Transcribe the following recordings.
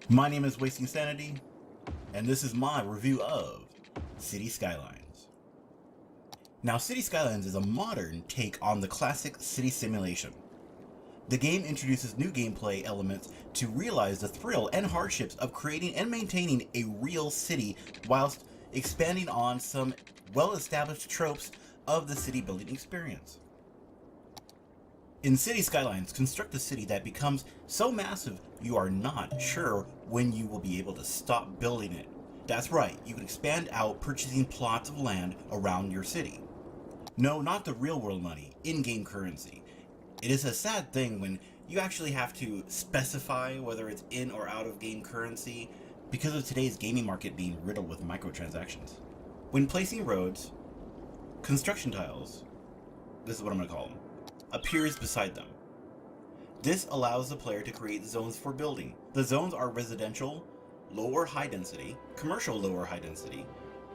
My name is Wasting Sanity, and this is my review of City Skylines. Now, City Skylines is a modern take on the classic city simulation. The game introduces new gameplay elements to realize the thrill and hardships of creating and maintaining a real city whilst expanding on some well-established tropes of the city building experience. In City Skylines, construct a city that becomes so massive you are not sure when you will be able to stop building it. That's right, you can expand out purchasing plots of land around your city. No, not the real world money, in-game currency. It is a sad thing when you actually have to specify whether it's in or out of game currency because of today's gaming market being riddled with microtransactions. When placing roads, construction tiles, this is what I'm going to call them, appears beside them. This allows the player to create zones for building. The zones are residential, low or high density, commercial low or high density,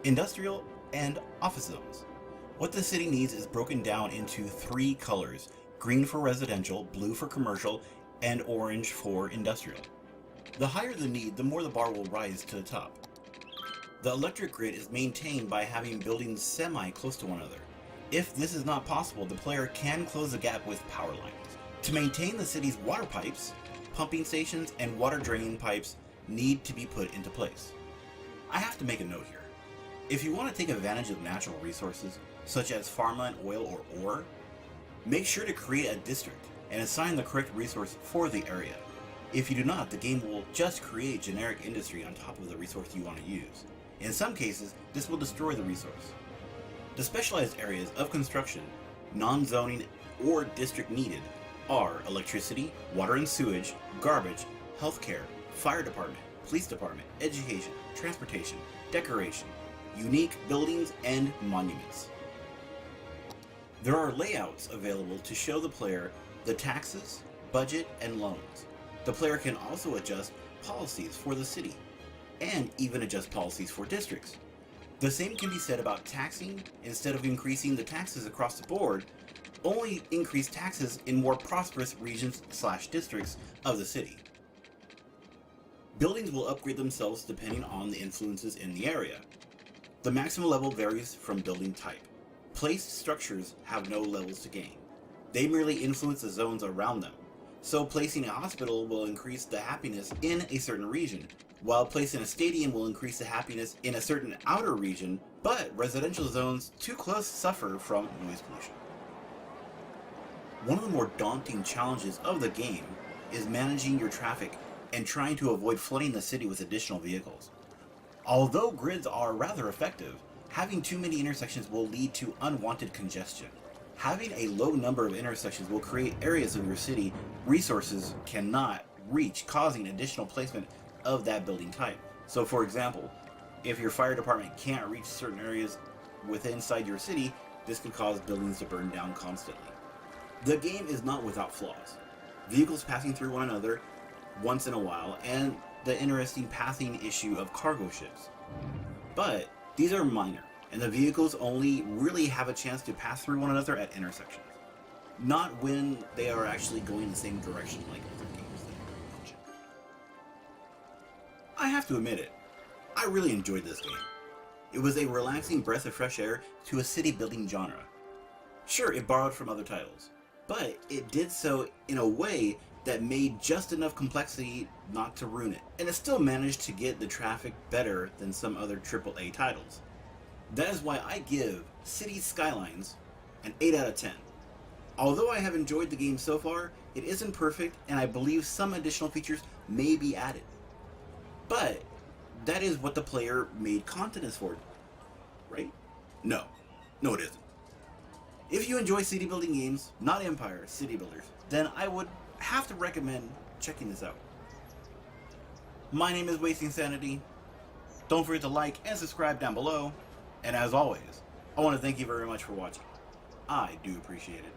industrial, and office zones. What the city needs is broken down into 3 colors: green for residential, blue for commercial, and orange for industrial. The higher the need, the more the bar will rise to the top. The electric grid is maintained by having buildings semi-close to one another. If this is not possible, the player can close the gap with power lines. To maintain the city's water pipes, pumping stations and water draining pipes need to be put into place. I have to make a note here. If you want to take advantage of natural resources, such as farmland, oil, or ore, make sure to create a district and assign the correct resource for the area. If you do not, the game will just create generic industry on top of the resource you want to use. In some cases, this will destroy the resource. The specialized areas of construction, non-zoning, or district needed are electricity, water and sewage, garbage, healthcare, fire department, police department, education, transportation, decoration, unique buildings, and monuments. There are layouts available to show the player the taxes, budget, and loans. The player can also adjust policies for the city, and even adjust policies for districts. The same can be said about taxing. Instead of increasing the taxes across the board, only increase taxes in more prosperous regions/districts of the city. Buildings will upgrade themselves depending on the influences in the area. The maximum level varies from building type. Placed structures have no levels to gain. They merely influence the zones around them. So placing a hospital will increase the happiness in a certain region, while placing a stadium will increase the happiness in a certain outer region, but residential zones too close suffer from noise pollution. One of the more daunting challenges of the game is managing your traffic and trying to avoid flooding the city with additional vehicles. Although grids are rather effective, having too many intersections will lead to unwanted congestion. Having a low number of intersections will create areas of your city resources cannot reach, causing additional placement of that building type. So for example, if your fire department can't reach certain areas inside your city, this could cause buildings to burn down constantly. The game is not without flaws. Vehicles passing through one another once in a while, and the interesting pathing issue of cargo ships. But these are minor, and the vehicles only really have a chance to pass through one another at intersections, not when they are actually going the same direction like other games that I mentioned. I have to admit it, I really enjoyed this game. It was a relaxing breath of fresh air to a city building genre. Sure, it borrowed from other titles, but it did so in a way that made just enough complexity not to ruin it, and it still managed to get the traffic better than some other AAA titles. That is why I give City Skylines an 8 out of 10. Although I have enjoyed the game so far, it isn't perfect, and I believe some additional features may be added. But that is what the player made content is for, right? No, it isn't. If you enjoy city building games, not Empire, city builders, then I would have to recommend checking this out. My name is Wasting Sanity. Don't forget to like and subscribe down below. And as always, I want to thank you very much for watching. I do appreciate it.